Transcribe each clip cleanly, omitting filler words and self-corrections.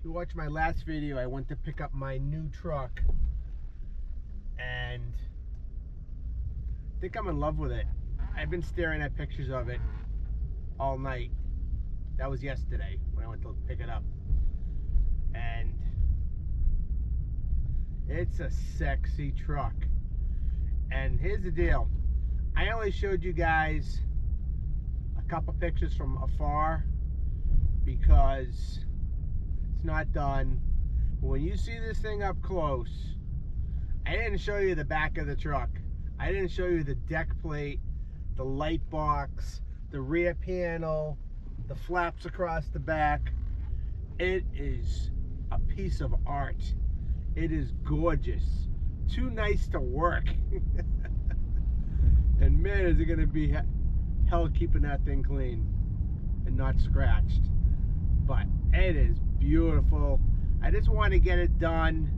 you watched my last video, I went to pick up my new truck, and I think I'm in love with it. I've been staring at pictures of it all night. That was yesterday when I went to pick it up, and it's a sexy truck. And here's the deal, I only showed you guys a couple pictures from afar because it's not done. But when you see this thing up close, I didn't show you the back of the truck. I didn't show you the deck plate, the light box, the rear panel, the flaps across the back. It is a piece of art. It is gorgeous. Too nice to work. And man, is it gonna be hell keeping that thing clean and not scratched. But it is beautiful. I just want to get it done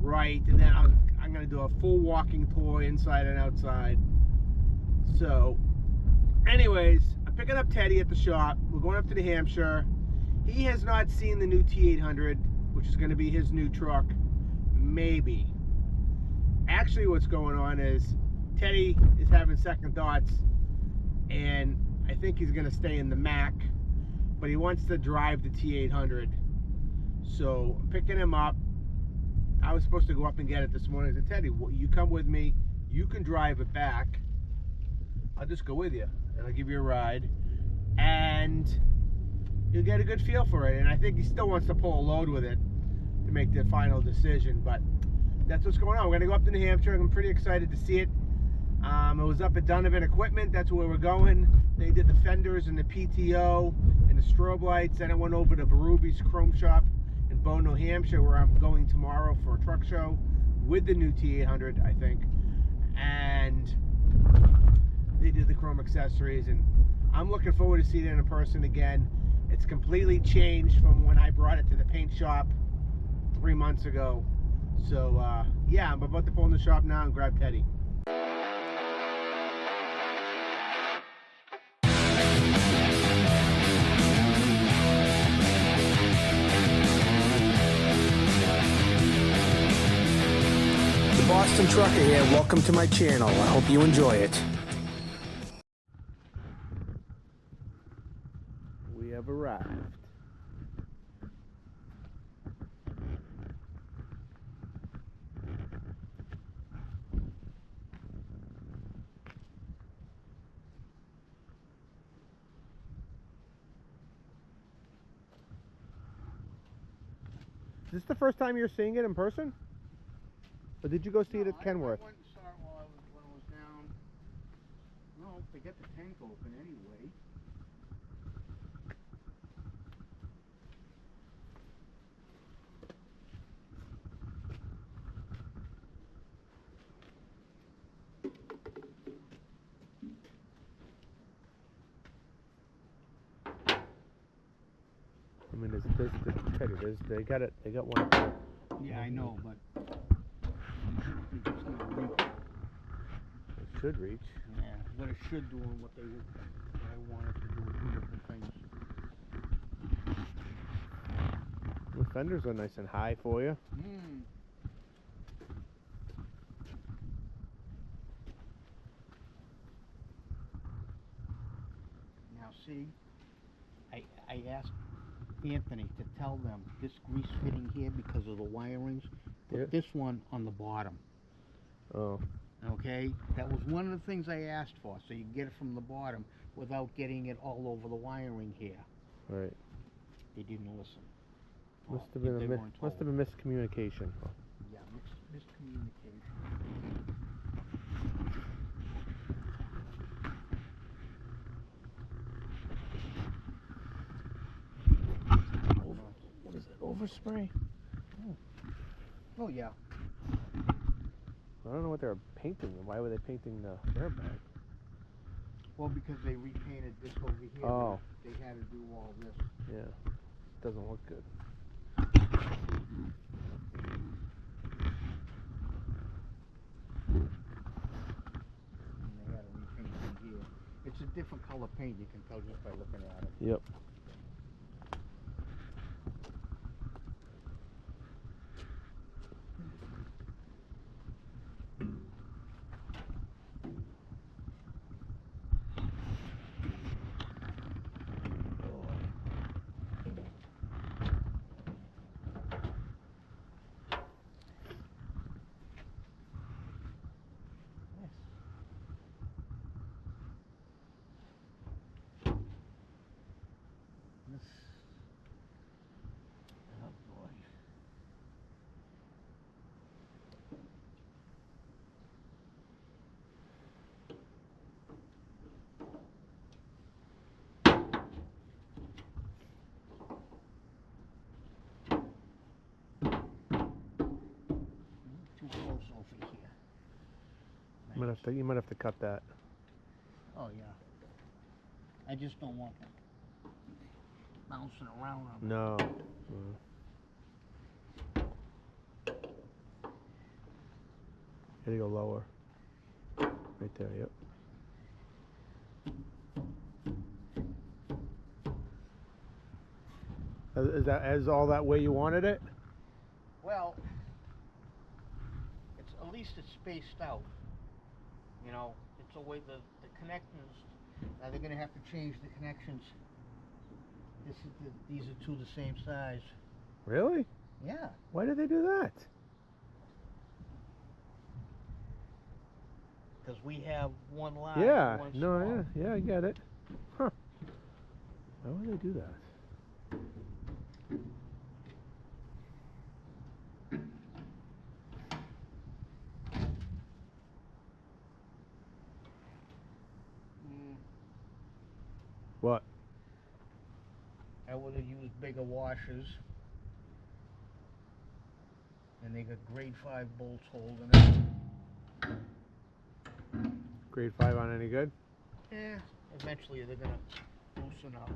right, and then I'm gonna do a full walking tour inside and outside. So anyways, I'm picking up Teddy at the shop. We're going up to New Hampshire. He has not seen the new T800, which is going to be his new truck. Maybe. Actually, what's going on is Teddy is having second thoughts, and I think he's going to stay in the Mac, but he wants to drive the T800. So I'm picking him up. I was supposed to go up and get it this morning. I said, Teddy, you come with me. You can drive it back. I'll just go with you, and I'll give you a ride, and you'll get a good feel for it. And I think he still wants to pull a load with it to make the final decision, but that's what's going on. We're going to go up to New Hampshire. I'm pretty excited to see it. It was up at Donovan Equipment. That's where we're going. They did the fenders and the PTO and the strobe lights. Then I went over to Berubie's Chrome Shop in Bow, New Hampshire, where I'm going tomorrow for a truck show with the new T800, I think. And they did the chrome accessories, and I'm looking forward to seeing it in person again. It's completely changed from when I brought it to the paint shop 3 months ago. So yeah, I'm about to pull in the shop now and grab Teddy. The Boston Trucker here. Welcome to my channel. I hope you enjoy it. We have arrived. Is this the first time you're seeing it in person? Or did you go see it at Kenworth? I went and saw it when I was down. No, they get the tank open anyway. I mean, they got it. They got one. Yeah, I know, but it just not reach. It should reach. Yeah, what it should do and what I wanted to do are two different things. The fenders are nice and high for you. Now see, I asked Anthony to tell them this grease fitting here because of the wirings. Put Yeah. this one on the bottom. Oh. Okay, that was one of the things I asked for, so you get it from the bottom without getting it all over the wiring here. Right. They didn't listen. Must have been miscommunication. Yeah, miscommunication. What is it? Overspray? Oh yeah. I don't know what they're painting. Why were they painting the airbag? Well, because they repainted this over here. Oh. They had to do all this. Yeah. Doesn't look good. And they had to repaint in here. It's a different color paint, you can tell just by looking at it. Yep. You might have to cut that. Oh yeah. I just don't want them bouncing around on me. No. Gotta go lower. Right there, yep. Is all that way you wanted it? Well, at least it's spaced out. You know, it's a way the connections. Now they're gonna have to change the connections. These are two the same size. Really? Yeah. Why did they do that? Because we have one large, Yeah. one No. small. Yeah. I get it. Huh. Why would they do that? What? I would have used bigger washers. And they got grade 5 bolts holding it. Grade 5 on any good? Yeah. Eventually they're gonna loosen up.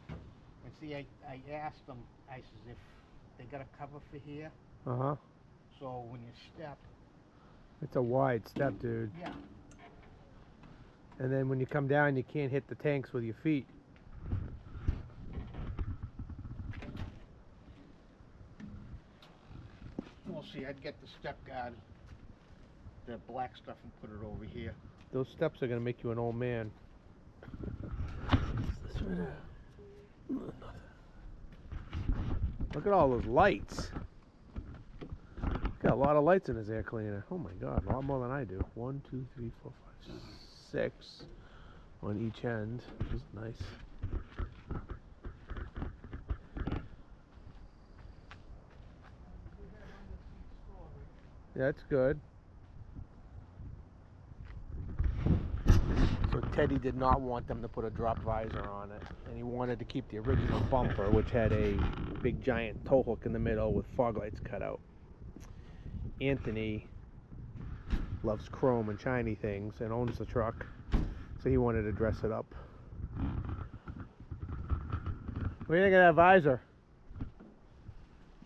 And see, I asked them, I says, if they got a cover for here, Uh-huh. so when you step. It's a wide step, dude. Yeah. And then when you come down, you can't hit the tanks with your feet. Well, see, I'd get the step guard, the black stuff, and put it over here. Those steps are gonna make you an old man. Look at all those lights. Got a lot of lights in his air cleaner. Oh my God, a lot more than I do. 1, 2, 3, 4, 5, 6 on each end. This is nice. Yeah, that's good. So Teddy did not want them to put a drop visor on it, and he wanted to keep the original bumper, which had a big giant tow hook in the middle with fog lights cut out. Anthony loves chrome and shiny things and owns the truck, so he wanted to dress it up. What do you think of that visor?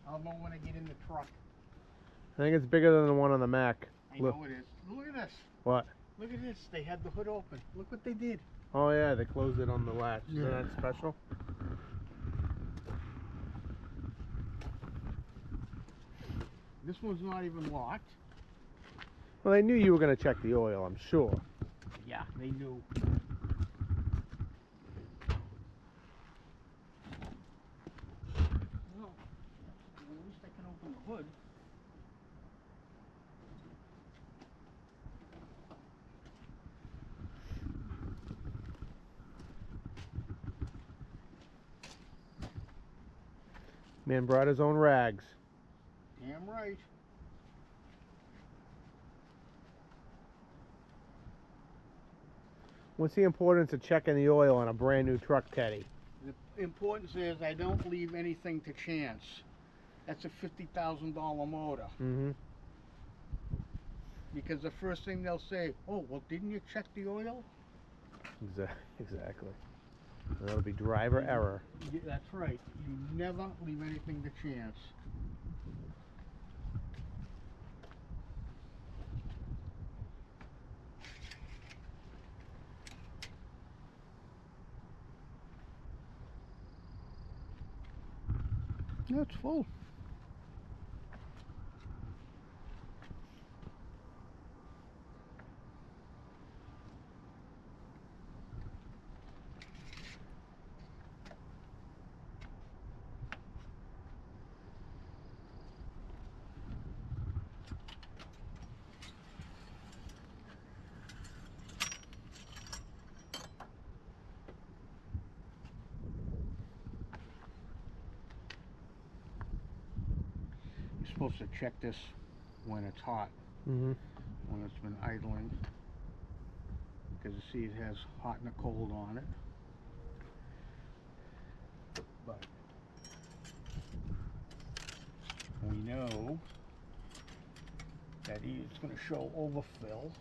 I'll know when I get in the truck. I think it's bigger than the one on the Mac. I know it is. Look at this. What? Look at this. They had the hood open. Look what they did. Oh yeah, they closed it on the latch. Yeah. Isn't that special? This one's not even locked. Well, they knew you were going to check the oil, I'm sure. Yeah, they knew. Well, at least I can open the hood. Man brought his own rags. Damn right. What's the importance of checking the oil on a brand new truck, Teddy? The importance is I don't leave anything to chance. That's a $50,000 motor. Mm-hmm. Because the first thing they'll say, oh, well, didn't you check the oil? Exactly. That'll be driver error. Yeah, that's right. You never leave anything to chance. No, it's full. You're supposed to check this when it's hot, Mm-hmm. when it's been idling, because you see it has hot and a cold on it. But we know that it's going to show overfill.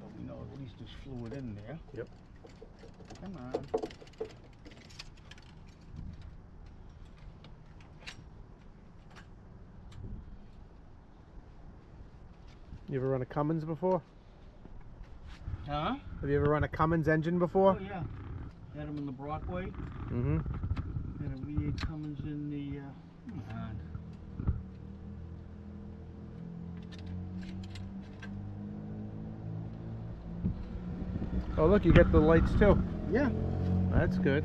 But we know at least there's fluid in there. Yep. Come on. You ever run a Cummins before? Huh? Have you ever run a Cummins engine before? Oh, yeah. Had them in the Brockway. Mm-hmm. Had a V8 Cummins in the, come on. Oh, look, you get the lights too. Yeah. That's good.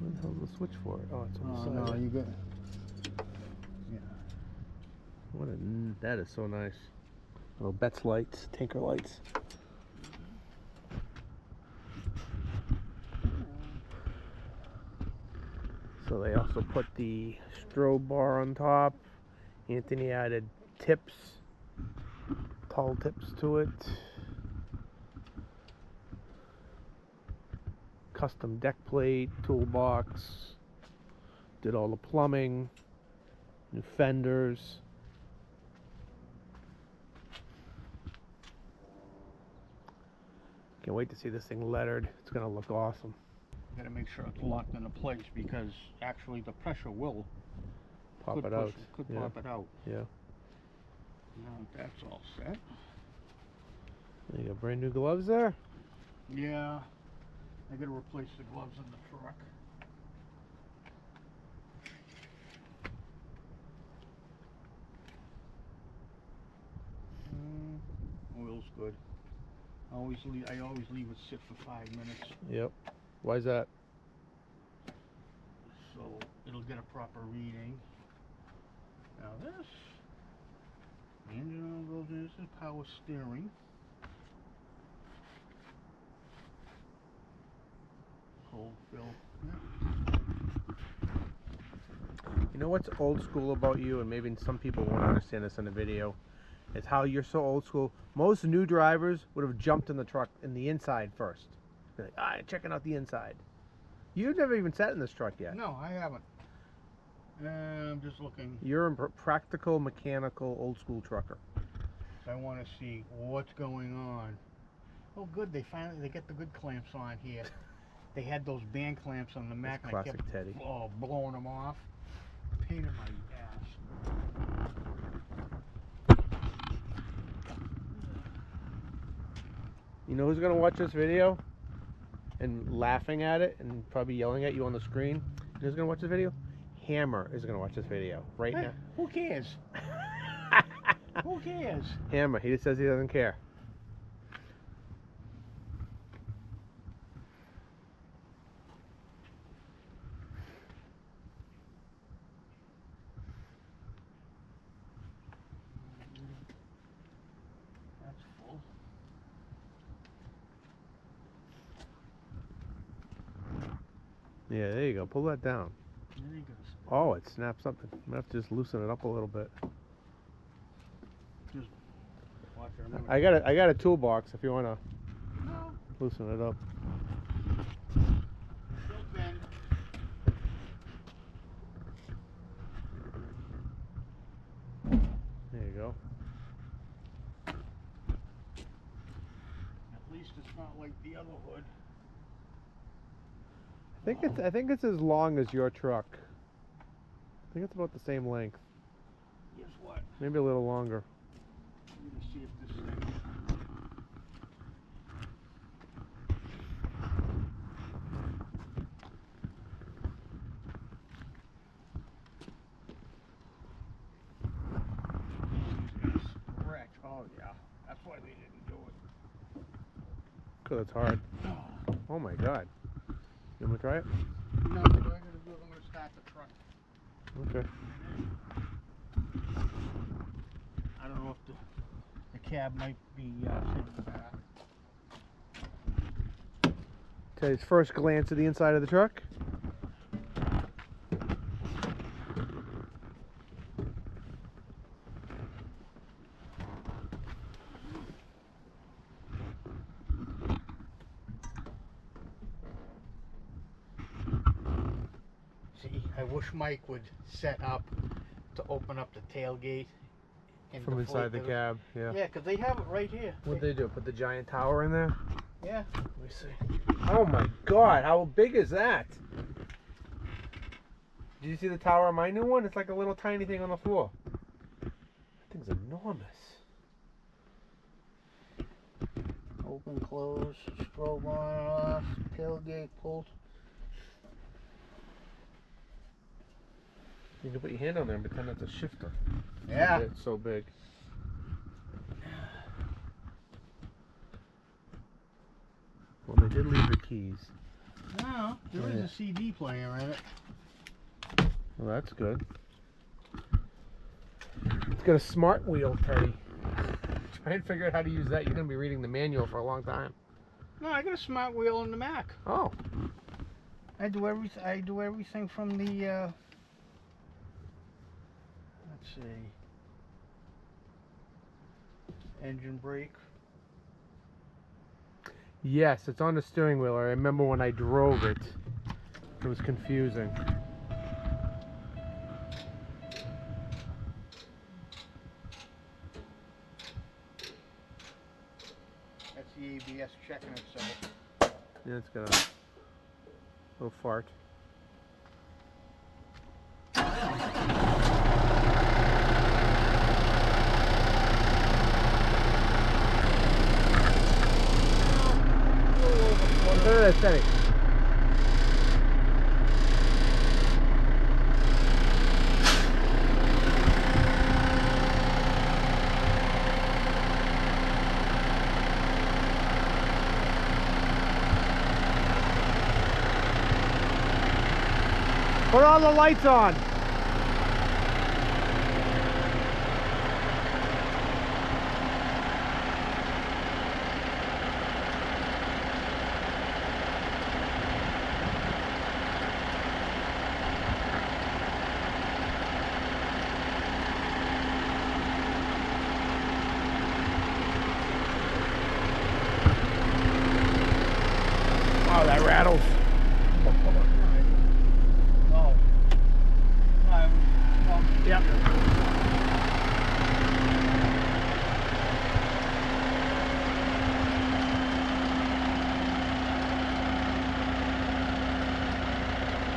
What the hell's the switch for it? Oh, it's on the side. No, you got. Yeah. What a, that is so nice. Little Betts lights, Tinker lights. So they also put the strobe bar on top. Anthony added tips, tall tips to it. Custom deck plate, toolbox. Did all the plumbing, new fenders. Can't wait to see this thing lettered. It's gonna look awesome. Got to make sure it's locked into place because actually the pressure will Pop could it push out. it, could Yeah. pop it out. Yeah. Now that's all set. You got brand new gloves there. Yeah, I got to replace the gloves in the truck. Oil's good. I always leave it sit for 5 minutes Yep. Why is that? so it'll get a proper reading. Now this engine oil goes in. This is power steering. Cold fill. Yeah. You know what's old school about you, and maybe some people won't understand this in the video, is how you're so old school. Most new drivers would have jumped in the truck in the inside first. Be like, checking out the inside. You've never even sat in this truck yet. No, I haven't. I'm just looking. You're a practical, mechanical, old school trucker. I want to see what's going on. Oh, good. They get the good clamps on here. They had those band clamps on the Mac, and I Classic kept Teddy. blowing them off. Pain in my ass. You know who's gonna watch this video and laughing at it and probably yelling at you on the screen? You know who's gonna watch this video? Hammer is gonna watch this video right now. Who cares? Who cares? Hammer, he just says he doesn't care. That's full. Yeah, there you go. Pull that down. There you go. Oh, it snaps up. I'm gonna have to just loosen it up a little bit. Just watch it. I got a toolbox if you wanna No. loosen it up. Don't bend. There you go. At least it's not like the other hood. I think it's as long as your truck. I think it's about the same length. Guess what? Maybe a little longer. I'm gonna see if this thing. It's gonna stretch. Oh yeah, that's why they didn't do it. Cause it's hard. Oh my god. You want me to try it? No, what I'm gonna do is I'm gonna start the truck. Okay. I don't know if the cab might be sitting back. Teddy's first glance at the inside of the truck. See, I wish Mike would set up to open up the tailgate. And From inside the cab, yeah. Yeah, because they have it right here. What'd they do? Put the giant tower in there? Yeah. Let me see. Oh my God, how big is that? Did you see the tower on my new one? It's like a little tiny thing on the floor. That thing's enormous. Open, close, strobe on and off, tailgate pulled. You can put your hand on there and pretend it's a shifter. Yeah. It's so big. Well, they did leave the keys. No, there is a CD player in it. Well, that's good. It's got a smart wheel, Teddy. Try and figure out how to use that. You're going to be reading the manual for a long time. No, I got a smart wheel on the Mac. Oh. I do everything from the, let's see, engine brake. Yes, it's on the steering wheel. I remember when I drove it. It was confusing. That's the ABS checking itself. Yeah, it's got a little fart. Look at that setting. Put all the lights on. Oh, that rattles. Yep.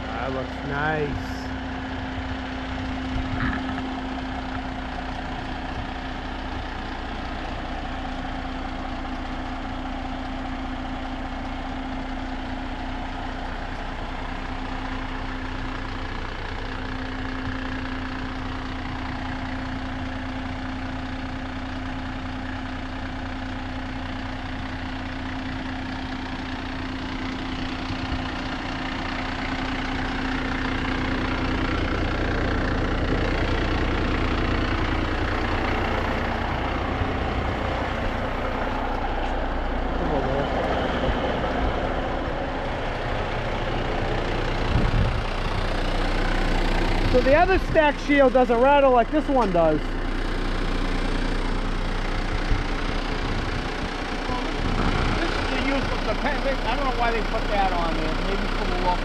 That looks nice. So the other stack shield doesn't rattle like this one does. This is the use of the pen. I don't know why they put that on there. Maybe for the look.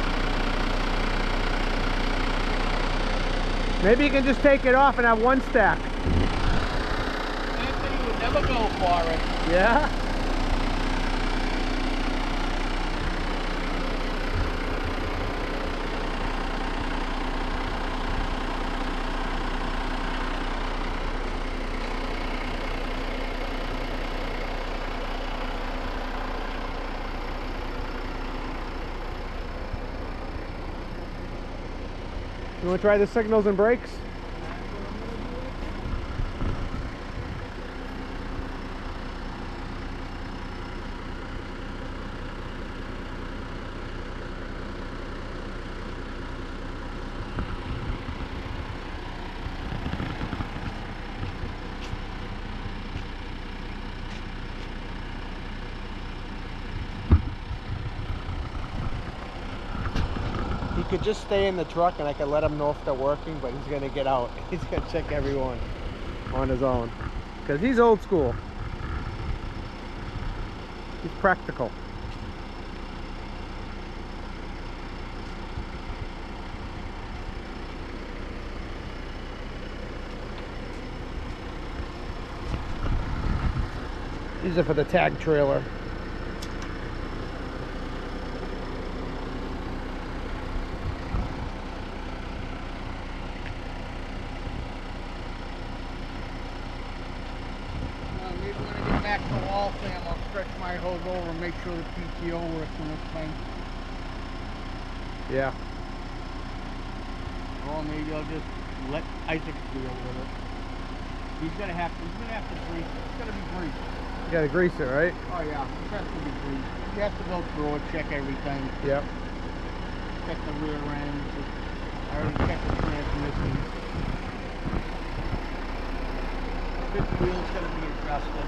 Maybe you can just take it off and have one stack. Anthony would never go for it. Yeah? You want to try the signals and brakes? He could just stay in the truck and I could let him know if they're working, but he's gonna get out. He's gonna check everyone on his own. Because he's old school. He's practical. These are for the tag trailer. Maybe when I get back to the wall fam, I'll stretch my hose over and make sure the PTO works on this thing. Yeah. Or maybe I'll just let Isaac deal with it. He's gonna have to grease it. It's gonna be greased. You gotta grease it, right? Oh yeah, it has to be greased. You have to go through it, check everything. Yep. Check the rear end. I already checked the transmission. Fifth wheel's gonna be adjusted.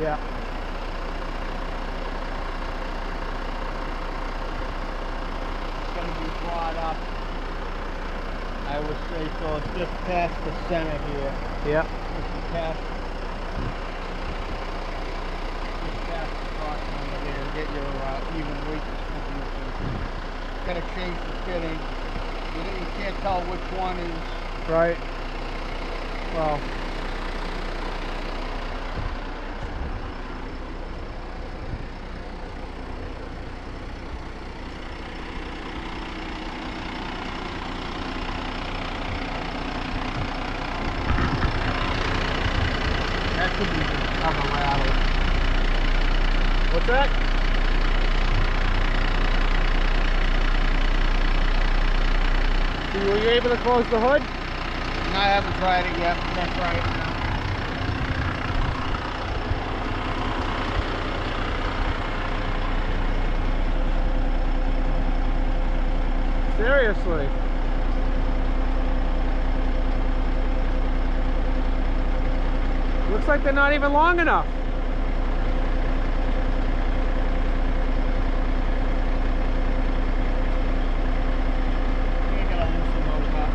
Yeah. It's gonna be brought up. I would say so. It's just past the center here. Yep. Just past the cross under there. Get your even weight distribution. Gotta change the fitting. You can't tell which one is Right. Well. that could be the cover rattle. What's that? Were you able to close the hood? No, I haven't tried it yet. I'm gonna try it now. Seriously. Looks like they're not even long enough. You gotta loosen those up.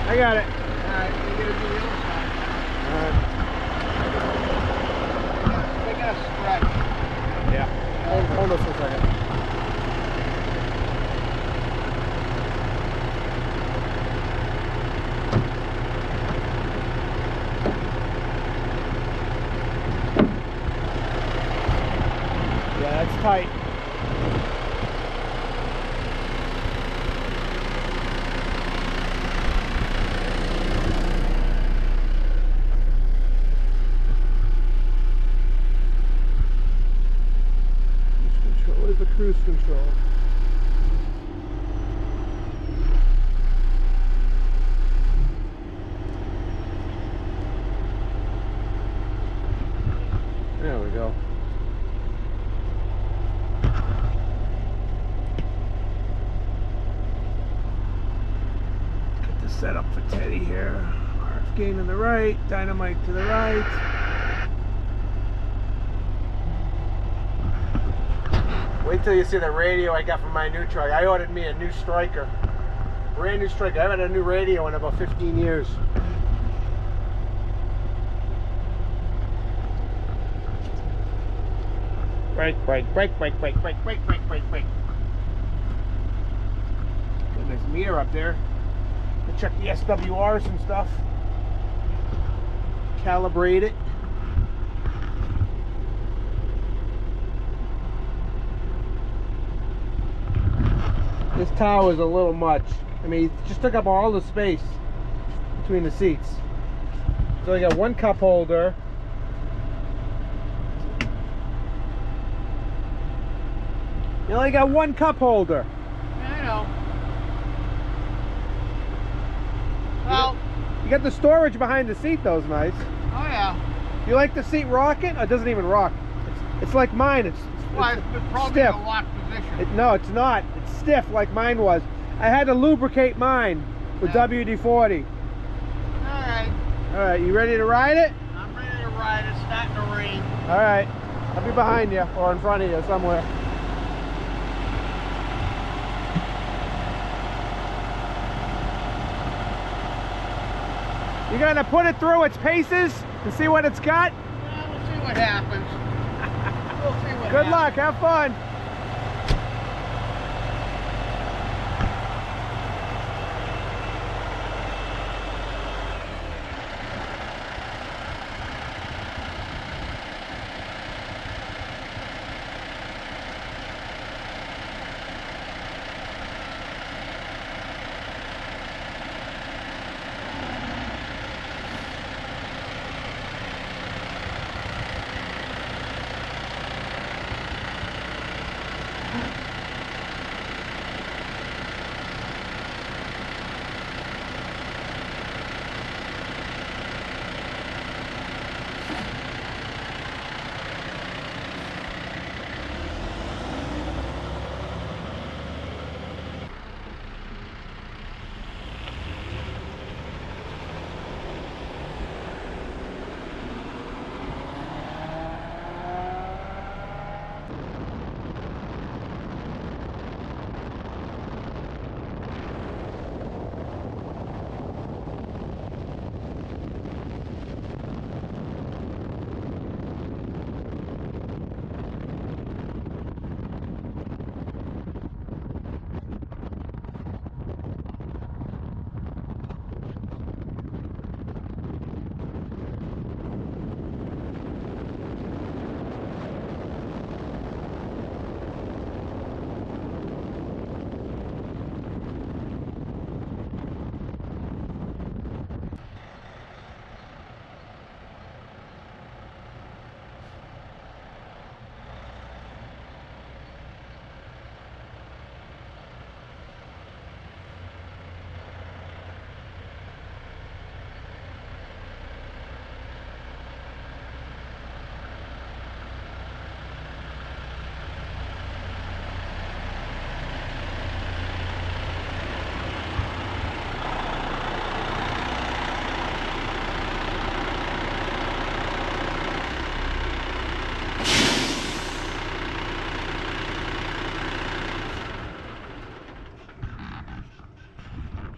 I got it. Alright, you gotta do the other side. They gotta stretch. Yeah. Hold this for a second. Yeah, that's tight. Where's the cruise control? There we go. Get the setup for Teddy here. RF gain to the right, dynamite to the right. Wait till you see the radio I got from my new truck. I ordered me a new Striker. Brand new Striker. I haven't had a new radio in about 15 years. Brake. Got a nice meter up there. To check the SWRs and stuff. Calibrate it. This tower is a little much. I mean, it just took up all the space between the seats. So you got one cup holder. You only got one cup holder. Yeah, I know. Well, you got the storage behind the seat, though, is nice. oh yeah. You like the seat rocking? Or it doesn't even rock. It's like mine. It's Probably stiff. in a locked position. No, it's not. It's stiff like mine was. I had to lubricate mine with WD-40. Alright. Alright, you ready to ride it? I'm ready to ride. It's starting to rain. Alright. I'll be behind you or in front of you somewhere. You gonna put it through its paces and see what it's got? Well, we'll see what happens. We'll see what Good happens. luck, have fun.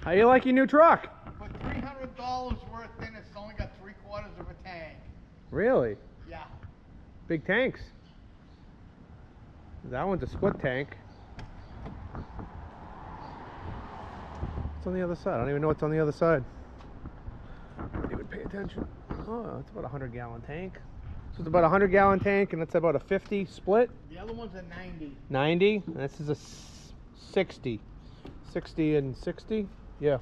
How you like your new truck? Put $300 worth in, it's only got 3/4 of a tank. Really? Yeah. Big tanks. That one's a split tank. What's on the other side? I don't even know what's on the other side. I didn't even pay attention. Oh, it's about a 100-gallon tank. So it's about a 100-gallon tank, and it's about a 50 split. The other one's a 90. 90. And this is a 60. 60 and 60. Yeah.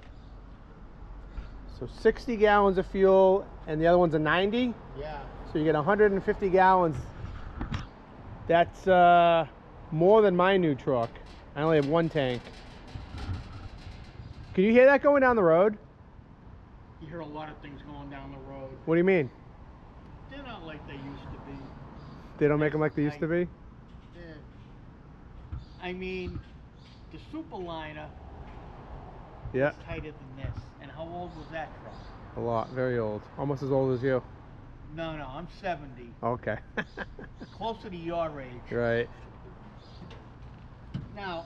So 60 gallons of fuel, and the other one's a 90. Yeah. So you get 150 gallons. That's more than my new truck. I only have one tank. Can you hear that going down the road? You hear a lot of things going down the road. What do you mean? They're not like they used to be. They don't make them like they used to be? I mean, the Superliner Yeah. is tighter than this. And how old was that truck? A lot. Very old. Almost as old as you. No, I'm 70. Okay. Closer to your age. Right. Now,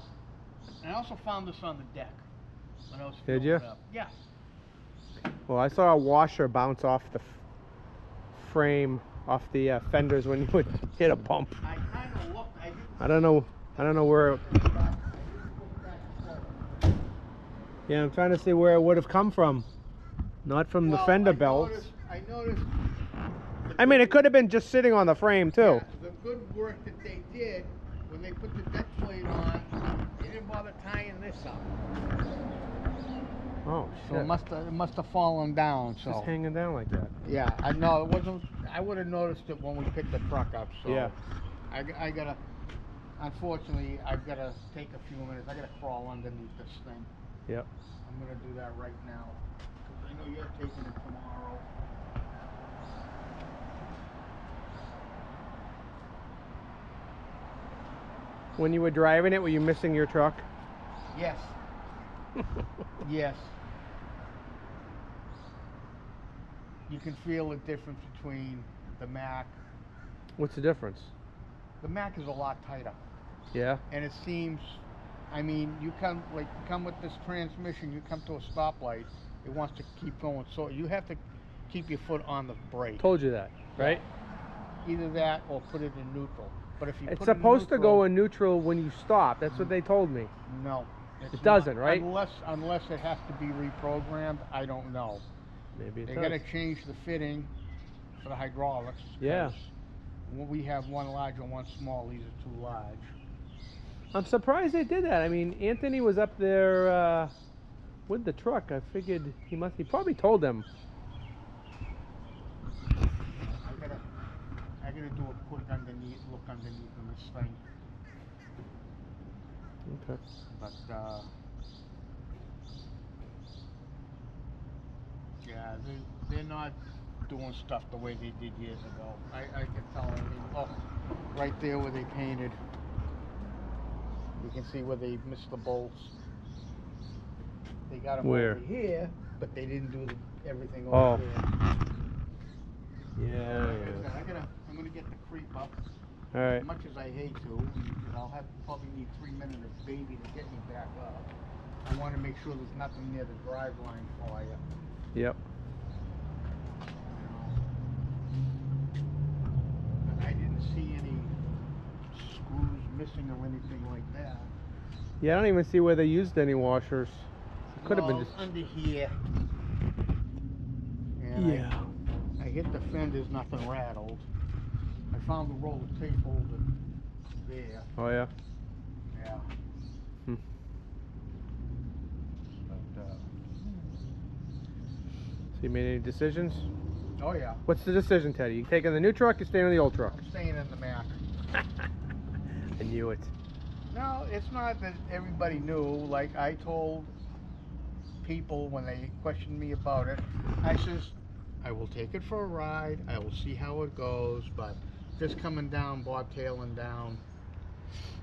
I also found this on the deck when I was Did filling you? it up. Yeah. Well, I saw a washer bounce off the frame, off the fenders when you would hit a bump. I kind of looked. I don't know where. Yeah, I'm trying to see where it would have come from. Not from the fender belts. I noticed. I mean, it could have been just sitting on the frame too. Yeah, the good work that they did when they put the deck plate on, they didn't bother tying this up. Oh So shit! it must have fallen down. So Just hanging down like that. yeah, I know it wasn't. I would have noticed it when we picked the truck up. So Yeah. I gotta. Unfortunately, I've gotta take a few minutes. I gotta crawl underneath this thing. Yep. I'm gonna do that right now. 'Cause I know you're taking it tomorrow. When you were driving it, were you missing your truck? Yes. Yes. You can feel the difference between the Mac. What's the difference? The Mac is a lot tighter, Yeah. and it seems. I mean, you come with this transmission. You come to a stoplight, it wants to keep going. So you have to keep your foot on the brake. Told you that, right? Either that or put it in neutral. But if you It's put it in supposed to go neutral- in neutral when you stop. That's what they told me. No. It's It doesn't, not. right? Unless it has to be reprogrammed, I don't know. Maybe it They does. got to change the fitting for the hydraulics. Yeah. 'Cause we have one large and one small. These are too large. I'm surprised they did that. I mean, Anthony was up there with the truck. I figured he probably told them. I gotta do a quick look underneath on this thing. Okay. But yeah, they're not doing stuff the way they did years ago. I can tell. I mean, look, right there where they painted. You can see where they missed the bolts. They got them Where? over here, but they didn't do everything Oh. over there. Yeah. I'm gonna get the creep up. All right. As much as I hate to, and I'll probably need 3 minutes of baby to get me back up. I want to make sure there's nothing near the drive line for you. Yep. And I didn't see any screws missing or anything like that. Yeah, I don't even see where they used any washers. It could have been Well, just. under here. And Yeah. I hit the fenders, nothing rattled. I found the roll of tape over there. Oh yeah. Yeah. Hmm. But, So you made any decisions? oh yeah. What's the decision, Teddy? You taking the new truck? You staying in the old truck? I'm staying in the Mac. I knew it. No, it's not that everybody knew. Like I told people when they questioned me about it, I says, I will take it for a ride. I will see how it goes, but just coming down, bobtailing down,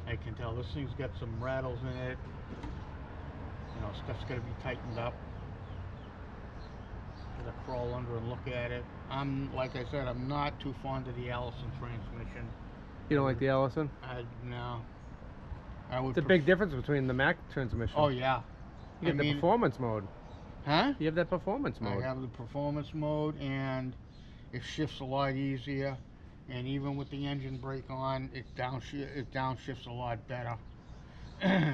I can tell this thing's got some rattles in it. You know, stuff's got to be tightened up. Gotta crawl under and look at it. Like I said, I'm not too fond of the Allison transmission. You don't like the Allison? No. I would It's a big difference between the Mac transmission. Oh yeah. You get the performance mode. Huh? You have that performance mode. I have the performance mode, and it shifts a lot easier. And even with the engine brake on, it downshifts a lot better.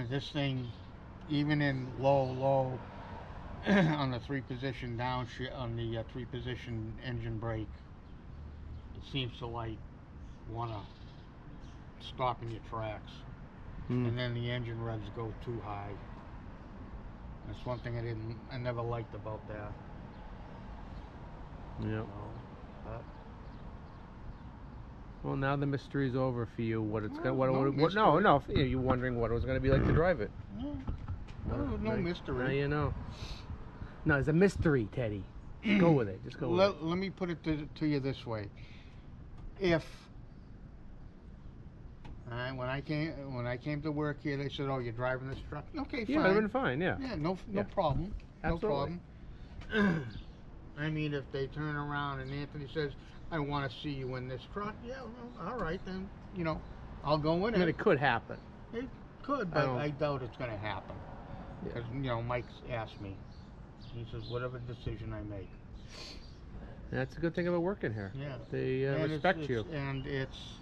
This thing, even in low, on the 3-position downshift, on the 3-position engine brake, it seems to like wanna stop in your tracks. And then the engine revs go too high. That's one thing I never liked about that. Yeah. You know, but Well, now the mystery's over for you. What it's gonna? No No, you're wondering what it was gonna be like to drive it. no Now mystery. Now you know. No, it's a mystery, Teddy. Just go with it. Just go with it. Let me put it to you this way: if when I came to work here, they said, "Oh, you're driving this truck." Okay, fine. Yeah, it'd been fine. Yeah. Yeah, no Yeah. problem. Absolutely. No problem. I mean, if they turn around and Anthony says, "I want to see you in this truck," yeah, well, all right then. You know, I'll go in I mean, it. it could happen. It could, but I doubt it's going to happen. Yeah. Because you know, Mike's asked me. He says, "Whatever decision I make." That's a good thing about working here. Yeah. They And respect you. And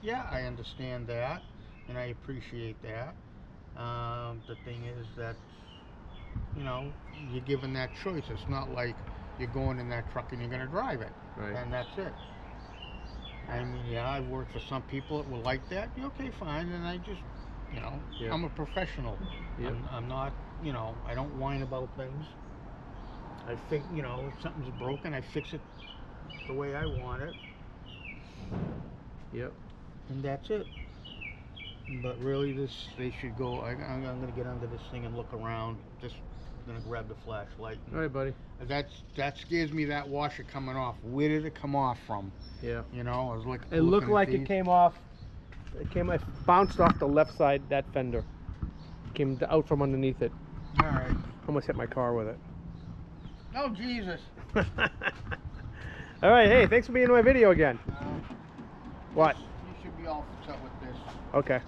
yeah, I understand that, and I appreciate that. The thing is that, you know, you're given that choice. It's not like you're going in that truck and you're going to drive it, Right. and that's it. I mean, yeah, I've worked for some people that will like that. Okay, fine, and I just, you know, Yeah. I'm a professional. Yeah. I'm not, you know, I don't whine about things. I think, you know, if something's broken, I fix it the way I want it, Yep. and that's it. But really, they should go. I'm gonna get under this thing and look around. Just gonna grab the flashlight. All right, buddy. That scares me. That washer coming off. Where did it come off from? Yeah. You know, I was like. It looked like it came off. It bounced off the left side, that fender. Came out from underneath it. All right. Almost hit my car with it. Oh Jesus. All right, hey, thanks for being in my video again. What? You should be all set with this. Okay.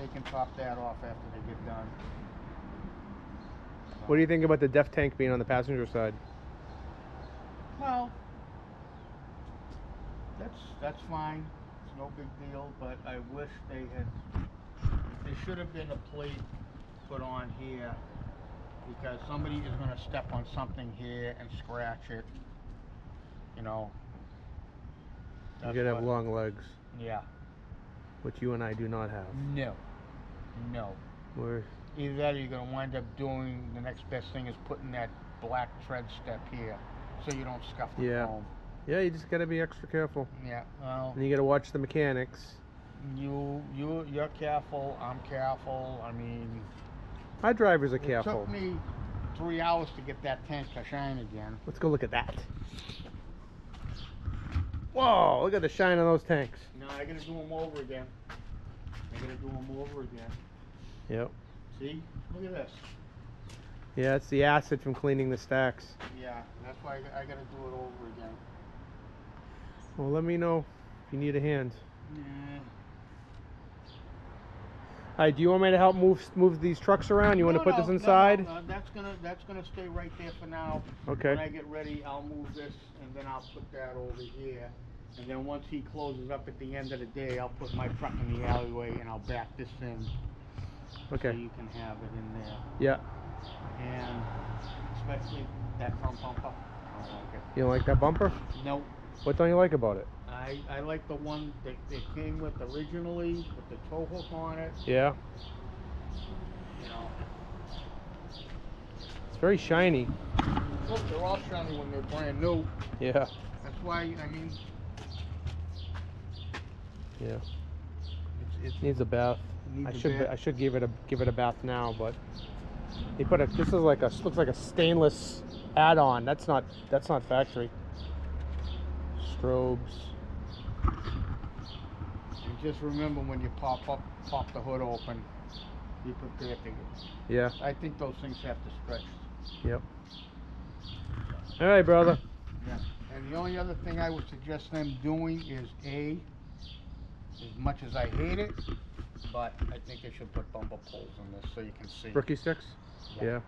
They can top that off after they get done. What do you think about the def tank being on the passenger side? Well, that's fine. It's no big deal. But I wish there should have been a plate put on here, because somebody is going to step on something here and scratch it. You know. You gotta have long legs, Yeah. which you and I do not have. No. No. We're Either that or you're going to wind up doing, the next best thing is putting that black tread step here so you don't scuff the Yeah. foam. Yeah, you just gotta be extra careful. Yeah, well, And you gotta watch the mechanics. you're careful, I'm careful. I mean, Our drivers are it careful. took me 3 hours to get that tank to shine again. Let's go look at that. Whoa, look at the shine on those tanks. No, I gotta do them over again. Yep. See? Look at this. Yeah, it's the acid from cleaning the stacks. Yeah, that's why I gotta do it over again. Well, let me know if you need a hand. Yeah. Alright, do you want me to help move these trucks around? You want to put this No, inside? no, that's gonna stay right there for now. Okay. When I get ready, I'll move this, and then I'll put that over here. And then once he closes up at the end of the day, I'll put my truck in the alleyway and I'll back this in. Okay. So you can have it in there. Yeah. And especially that front bumper. I don't like it. You don't like that bumper? Nope. What don't you like about it? I like the one that it came with originally with the tow hook on it. Yeah. You know. It's very shiny. Look, they're all shiny when they're brand new. Yeah. That's why, I mean, Yeah. it's Needs a bath. needs I a should bath. I should give it a bath now, but they put a this is like a looks like a stainless add-on. That's not factory. Strobes. And just remember, when you pop the hood open, be prepared to. Yeah. I think those things have to stretch. Yep. All right, brother. Yeah. And the only other thing I would suggest them doing is as much as I hate it, but I think they should put bumper poles in this so you can see. Rookie sticks? Yeah.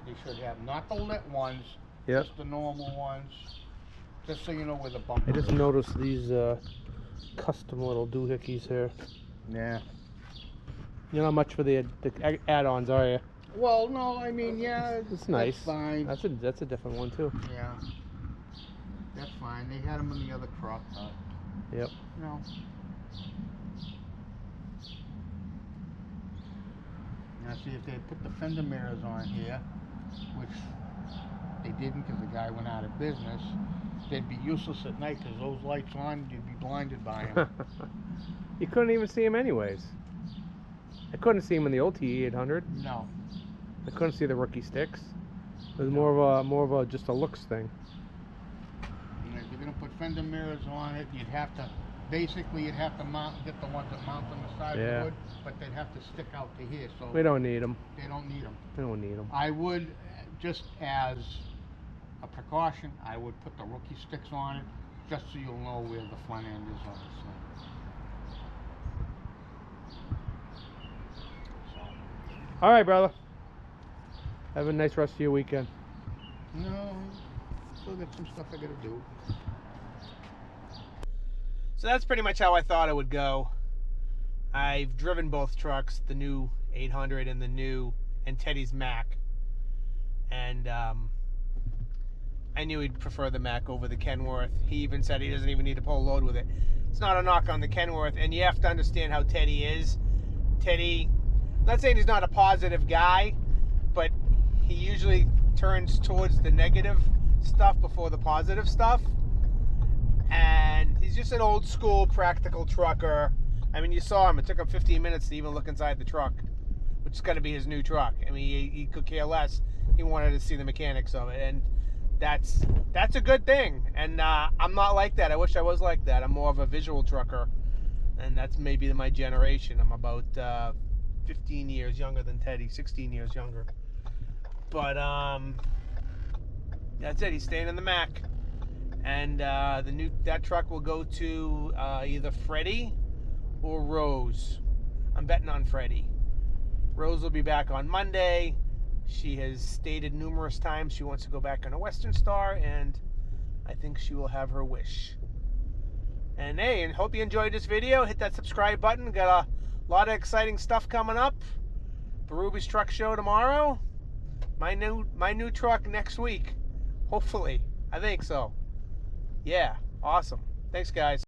They should have not the lit ones, Yep. just the normal ones, just so you know where the bumper I just is. noticed these custom little doohickeys here. Yeah. You're not much for the add-ons, are you? Well, no, I mean, yeah, It's nice. That's fine. That's a different one too. Yeah. That's fine. They had them in the other truck, but, Yep. you know. Now, see, if they put the fender mirrors on here, which they didn't because the guy went out of business, they'd be useless at night because those lights on, you'd be blinded by them. You couldn't even see them anyways. I couldn't see them in the old T800. No. I couldn't see the rookie sticks. It was more of a just a looks thing. And if you're gonna put fender mirrors on it, you'd have to get the ones that mount on the side of Yeah. the hood, but they'd have to stick out to here, so We don't need them. they don't need them. We don't need them. I would, just as a precaution, I would put the rookie sticks on it, just so you'll know where the front end is on this thing. All right, brother. Have a nice rest of your weekend. No, still got some stuff I gotta do. So that's pretty much how I thought it would go. I've driven both trucks, the new 800 and Teddy's Mac. And I knew he'd prefer the Mac over the Kenworth. He even said he doesn't even need to pull a load with it. It's not a knock on the Kenworth, and you have to understand how Teddy is. Teddy, I'm not saying he's not a positive guy, but he usually turns towards the negative stuff before the positive stuff. And he's just an old school practical trucker. I mean, you saw him. It took him 15 minutes to even look inside the truck, which is going to be his new truck. I mean, he could care less. He wanted to see the mechanics of it, and that's a good thing. And I'm not like that. I wish I was like that. I'm more of a visual trucker, and that's maybe my generation. I'm about 15 years younger than Teddy, 16 years younger. But that's it. He's staying in the Mac. And that truck will go to either Freddie or Rose. I'm betting on Freddie. Rose will be back on Monday. She has stated numerous times she wants to go back on a Western Star, and I think she will have her wish. And hey, and hope you enjoyed this video. Hit that subscribe button. Got a lot of exciting stuff coming up. The Ruby's Truck Show tomorrow. My new truck next week. Hopefully. I think so. Yeah, awesome. Thanks, guys.